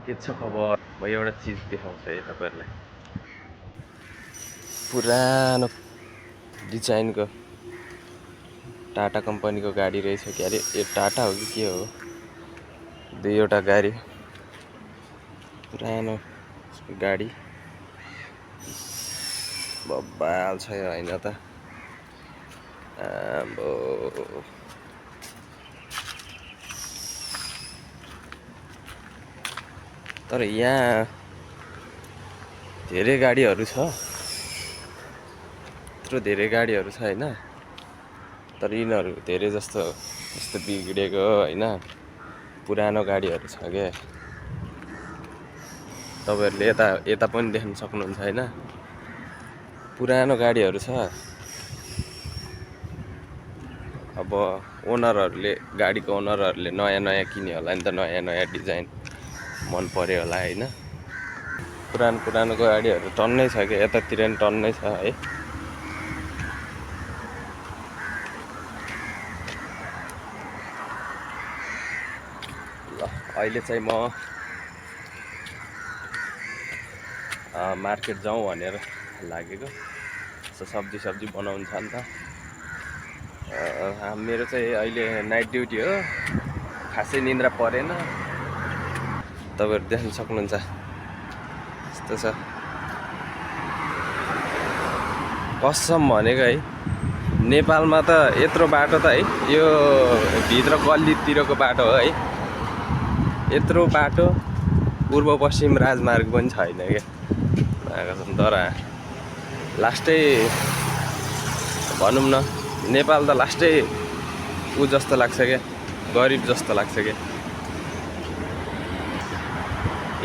के छ खबर? म एउटा चिज देखाउँछु है तपाईँहरूलाई। पुरानो डिजाइनको टाटा कम्पनीको गाडी रहेछ कि अरे यो टाटा हो कि के हो? दुईवटा गाडी, पुरानो गाडी बब्बाल छ यो, होइन त? आम्बो तर यहाँ धेरै गाडीहरू छ, यत्रो धेरै गाडीहरू छ होइन, तर यिनीहरू धेरै जस्तो यस्तो बिग्रेको होइन, पुरानो गाडीहरू छ क्या। तपाईँहरूले यता पनि देख्न सक्नुहुन्छ होइन, पुरानो गाडीहरू छ। अब गाडीको ओनरहरूले नयाँ नयाँ किन्यो होला नि त, नयाँ नयाँ डिजाइन मन पर्यो होला होइन। पुरानो गाडीहरू टन्नै छ क्या, यतातिर नि टन्नै छ है। ल अहिले चाहिँ म मार्केट जाउँ भनेर लागेको। सब्जी बनाउनु छ नि त। मेरो चाहिँ अहिले नाइट ड्युटी हो, खासै निन्द्रा परेन। तपाईँहरू देख्न सक्नुहुन्छ यस्तो छ। कसम भनेको है, नेपालमा त यत्रो बाटो त है, यो भित्र गल्लीतिरको बाटो हो है, यत्रो बाटो पूर्व पश्चिम राजमार्ग पनि छैन क्या। तर लास्टै भनौँ न, नेपाल त लास्टै जस्तो लाग्छ क्या, गरिब जस्तो लाग्छ क्या।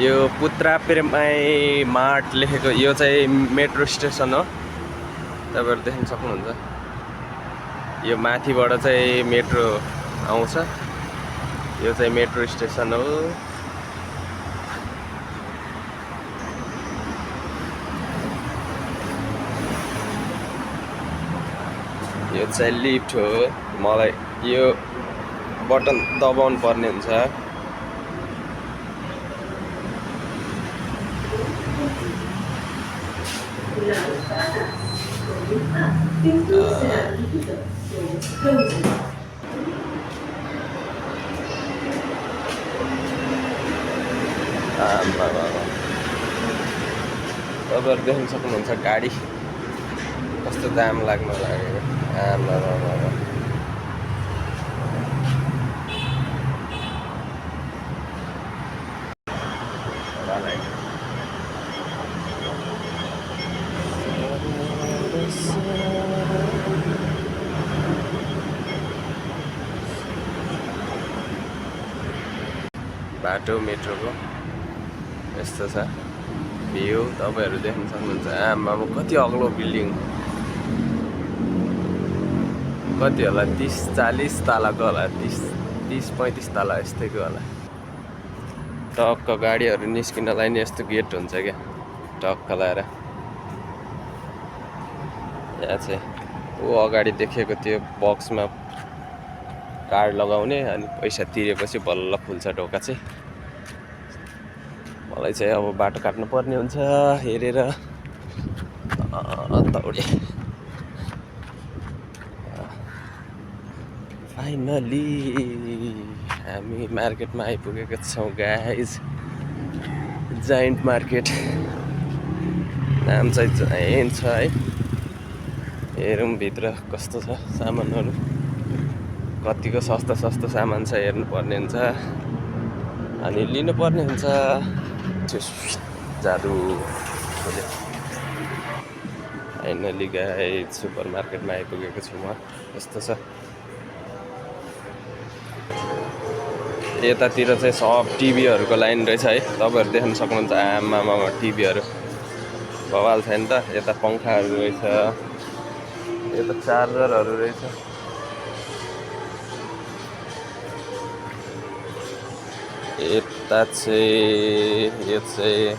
यो पुत्रा पेरमाई मार्ट लेखेको यो चाहिँ मेट्रो स्टेसन हो, तपाईँहरू देख्न सक्नुहुन्छ। यो माथिबाट चाहिँ मेट्रो आउँछ, यो चाहिँ मेट्रो स्टेसन हो। यो चाहिँ लिफ्ट हो। मलाई यो बटन दबाउनु पर्ने हुन्छ। तपाईँहरू देख्न सक्नुहुन्छ गाडी कस्तो दाम लाग्न लागेको। बाटो मेट्रोको यस्तो छ भ्यू, तपाईँहरू देख्न सक्नुहुन्छ। आमामा कति अग्लो बिल्डिङ, कति होला 30-40 तलाको होला, 30-35 तला यस्तैको होला। टक्क गाडीहरू निस्किनलाई नि यस्तो गेट हुन्छ क्या, टक्क लाएर। यहाँ चाहिँ अगाडि देखेको त्यो बक्समा कार्ड लगाउने, अनि पैसा तिरेपछि बल्ल खुल्छ ढोका चाहिँ। मलाई चाहिँ अब बाटो काट्नु पर्ने हुन्छ हेरेर। दौडे फाइनली हामी मार्केटमा आइपुगेका छौँ गाइज। जाइन्ट मार्केट नाम चाहिँ जाइन्ट छ है। हेरौँ भित्र कस्तो छ सामानहरू, कतिको सस्तो सामान छ हेर्नु पर्ने हुन्छ, अनि लिनु पर्ने हुन्छ। जादु फाइनली गाइज सुपर मार्केटमा आइपुगेको छु म। यस्तो छ। यतातिर चाहिँ सब टिभीहरूको लाइन रहेछ है, तपाईँहरू देख्न सक्नुहुन्छ। आमामा टिभीहरू बवाल छ नि त। यता पङ्खाहरू रहेछ, यता चार्जरहरू रहेछ। यता चाहिँ यो चाहिँ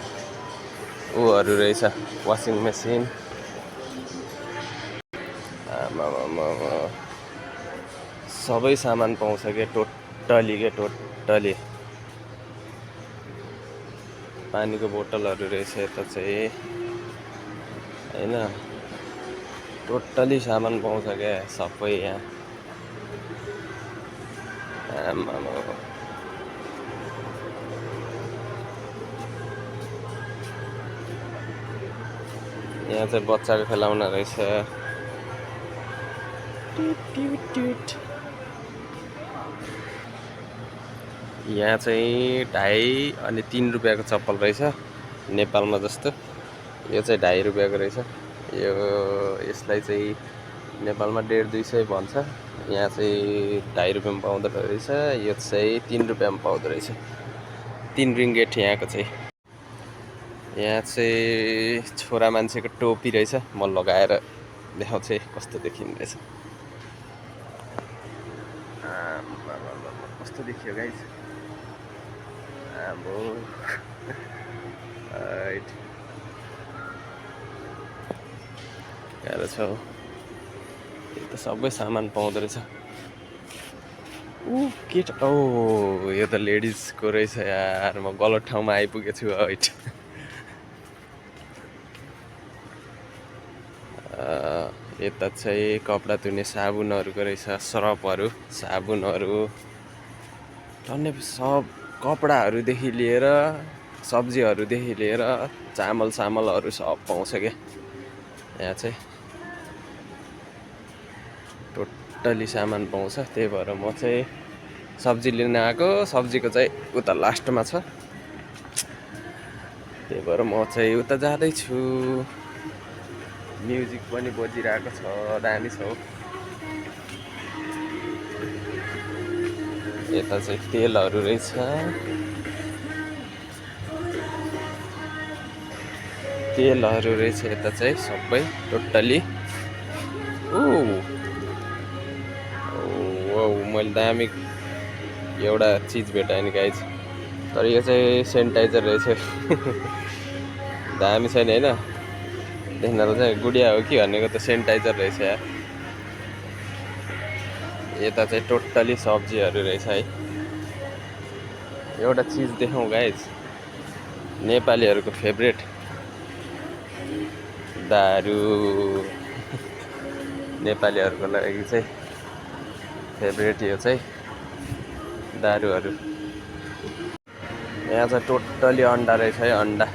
ऊहरू रहेछ, वासिङ मेसिन। आमामा सबै सामान पाउँछ क्या, टोटली। पानीको बोतलहरू रहेछ यता चाहिँ हैन टोटली सामान पाउँछ क्या सबै यहाँ आमामा यहाँ चाहिँ बच्चाको खेलाउन रहेछ यहाँ चाहिँ 2.5 अनि 3 रुपियाँको चप्पल रहेछ नेपालमा जस्तो यो चाहिँ 2.5 रुपियाँको रहेछ यो यसलाई चाहिँ नेपालमा 150-200 भन्छ यहाँ चाहिँ 2.5 रुपियाँमा पाउँदो रहेछ यो चाहिँ 3 रुपियाँमा पाउँदो रहेछ 3 रिङ्गेट यहाँको चाहिँ यहाँ चाहिँ छोरा मान्छेको टोपी रहेछ म लगाएर देखाउँछु कस्तो देखिने रहेछ कस्तो देखियो गाइस आम्बो गाह्रो छ यो त सबै सामान पाउँदो रहेछ केट यो त लेडिजको रहेछ यार म गलत ठाउँमा आइपुगेछु हैट यता चाहिँ कपडा धुने साबुनहरूको रहेछ सरपहरू साबुनहरू टन्नै सब कपडाहरूदेखि लिएर सब्जीहरूदेखि लिएर चामलहरू सब पाउँछ क्या यहाँ चाहिँ टोटली सामान पाउँछ त्यही भएर म चाहिँ सब्जी लिन आएको सब्जीको चाहिँ उता लास्टमा छ त्यही भएर म चाहिँ उता जाँदैछु म्युजिक पनि बजिरहेको छ दामी छ यता चाहिँ तेलहरू रहेछ यता चाहिँ सबै टोटली मैले दामी एउटा चिज भेटाएँ नि गाइज तर यो चाहिँ सेनिटाइजर रहेछ दामी छैन हैन देख्न चाहिँ गुडिया हो कि भनेको त सेनिटाइजर रहेछ यार यता चाहिँ टोटली सब्जीहरू रहेछ है एउटा चिज देखाउँ गाइज नेपालीहरूको फेभरेट दारु नेपालीहरूको लागि चाहिँ फेभरेट यो चाहिँ दारुहरू यहाँ चाहिँ टोटली अन्डा रहेछ है अन्डा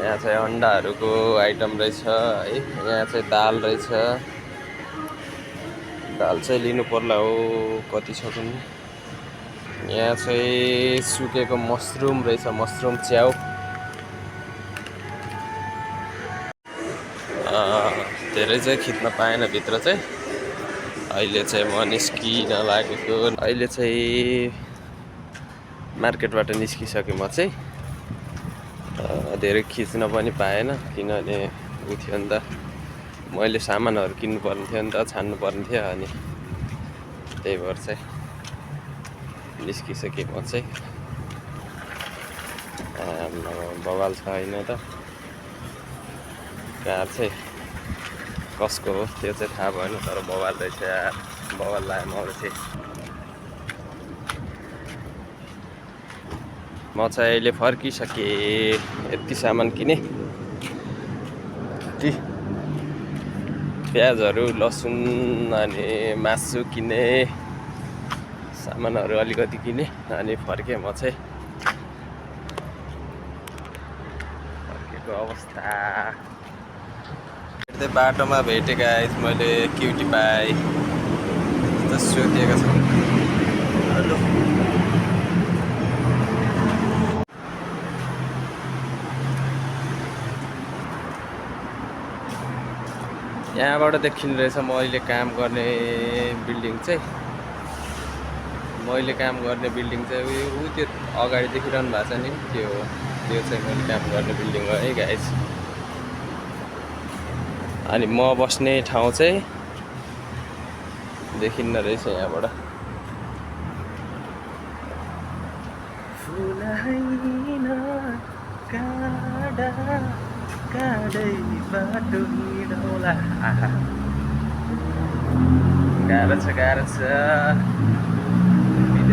यहाँ चाहिँ अन्डाहरूको आइटम रहेछ है यहाँ चाहिँ दाल रहेछ दाल चाहिँ लिनु पर्ला हो कति छ कुन यहाँ चाहिँ सुकेको मसरुम रहेछ मसरुम च्याउ धेरै चाहिँ खिच्न पाएन भित्र चाहिँ अहिले चाहिँ म निस्किन लागेको अहिले चाहिँ मार्केटबाट निस्किसकेँ म चाहिँ धेरै खिच्न पनि पाएन किनभने उ थियो नि त मैले सामानहरू किन्नु पर्ने थियो नि त छान्नु पर्ने थियो अनि त्यही भएर चाहिँ निस्किसकेँ म चाहिँ बवाल छ होइन त कार चाहिँ कसको हो त्यो चाहिँ थाहा भएन तर बवाल रहेछ यार बवाल लाग्यो मलाई चाहिँ म चाहिँ अहिले फर्किसकेँ यति सामान किने प्याजहरू लसुन अनि मासु किने सामानहरू अलिकति किने अनि फर्केँ म चाहिँ फर्केको अवस्था बाटोमा भेटेँ गाइस मैले क्युटी पाएँ त सोधिएका छन् हेलो यहाँबाट देखिने रहेछ मैले काम गर्ने बिल्डिङ चाहिँ ऊ त्यो अगाडि देखिरहनु भएको छ नि त्यो चाहिँ मैले काम गर्ने बिल्डिङ हो है गाइस अनि म बस्ने ठाउँ चाहिँ देखिन्न रहेछ यहाँबाट गाह्रो छ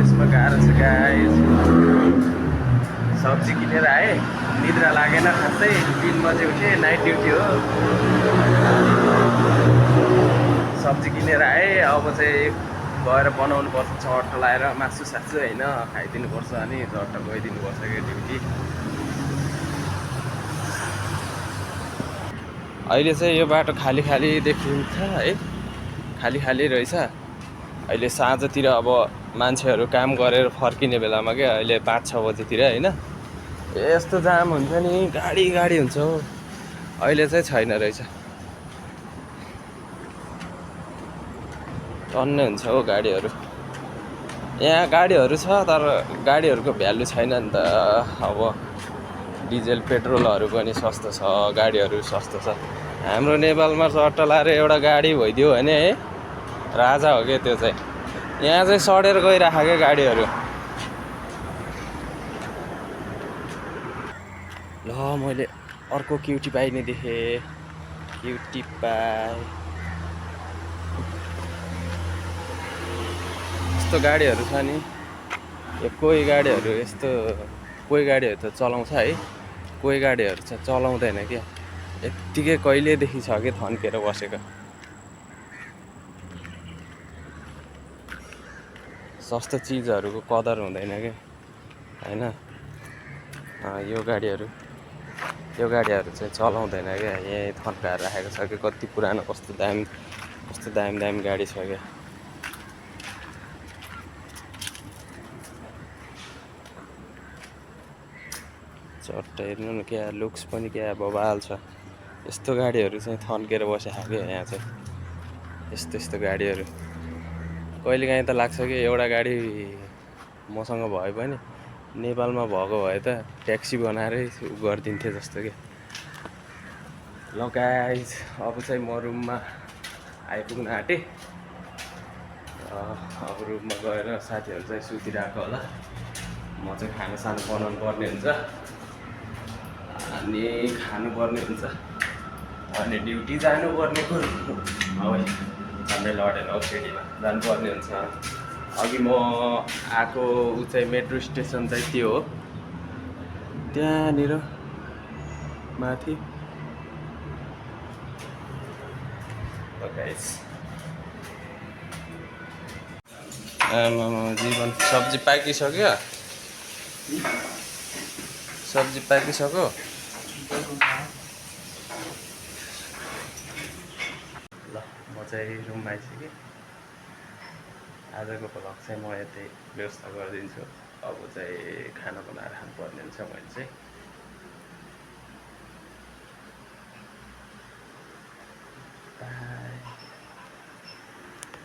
त्यसमा गाह्रो छ गाइस। सब्जी किनेर आएँ, निद्रा लागेन खासै। 3 बजे उठेँ, नाइट ड्युटी हो। सब्जी किनेर आएँ, अब चाहिँ गएर बनाउनु पर्छ चट्ट लाएर मासु सासु होइन, खाइदिनुपर्छ अनि चट्ट गइदिनुपर्छ क्या ड्युटी। अहिले चाहिँ यो बाटो खाली खाली देखिन्छ है, खाली खाली रहेछ। अहिले साँझतिर अब मान्छेहरू काम गरेर फर्किने बेलामा क्या, अहिले 5-6 बजीतिर होइन यस्तो जाम हुन्छ नि, गाडी गाडी हुन्छ हो। अहिले चाहिँ छैन रहेछ, टन्नै हुन्छ हो गाडीहरू। यहाँ गाडीहरू छ तर गाडीहरूको भ्यालु छैन नि त। अब डिजेल पेट्रोलहरू पनि सस्तो छ, गाडीहरू सस्तो छ। हाम्रो नेपालमा चट्ट लाएर एउटा गाडी भइदियो भने है, राजा हो क्या त्यो चाहिँ। यहाँ चाहिँ सडेर गइरहेको क्या गाडीहरू। ल मैले अर्को क्युटी पाई नि देखेँ, क्युटी पाई। यस्तो गाडीहरू छ नि, यो कोही गाडीहरू यस्तो, कोही गाडीहरू त चलाउँछ है, कोही गाडीहरू चाहिँ चलाउँदैन क्या। यत्तिकै कहिलेदेखि छ कि थन्केर बसेको। सस्तो चिजहरूको कदर हुँदैन क्या होइन। यो गाडीहरू चाहिँ चलाउँदैन क्या, यहीँ थन्काएर राखेको छ कि। कति पुरानो, कस्तो दामी दामी गाडी छ क्या। चट्ट हेर्नु न, क्या लुक्स पनि क्या बबाल छ। यस्तो गाडीहरू चाहिँ थन्केर बसेको क्या यहाँ चाहिँ। यस्तो गाडीहरू कहिलेकाहीँ त लाग्छ कि एउटा गाडी मसँग भए पनि नेपालमा भएको भए त ट्याक्सी बनाएरै गरिदिन्थेँ जस्तो क्या। ल गाइस, अब चाहिँ म रुममा आइपुग्न आँटेँ। अब रुममा गएर साथीहरू चाहिँ सुतिरहेको होला। म चाहिँ खानासाना बनाउनु पर्ने हुन्छ अनि खानुपर्ने हुन्छ अनि ड्युटी जानुपर्ने कुरो है। झन्डै लडेन हो, सिडीमा जानुपर्ने हुन्छ। अघि म आएको ऊ चाहिँ मेट्रो स्टेसन चाहिँ त्यो हो, त्यहाँनिर माथि। गाइस जीवन सब्जी पाकिसक्यो, सब्जी पाकिसक्यो। ल म चाहिँ रुममा आइसकेँ। आजको भ्लग चाहिँ म यतै व्यवस्था गरिदिन्छु। अब चाहिँ खाना बनाएर खानुपर्ने हुन्छ मैले चाहिँ। बाई।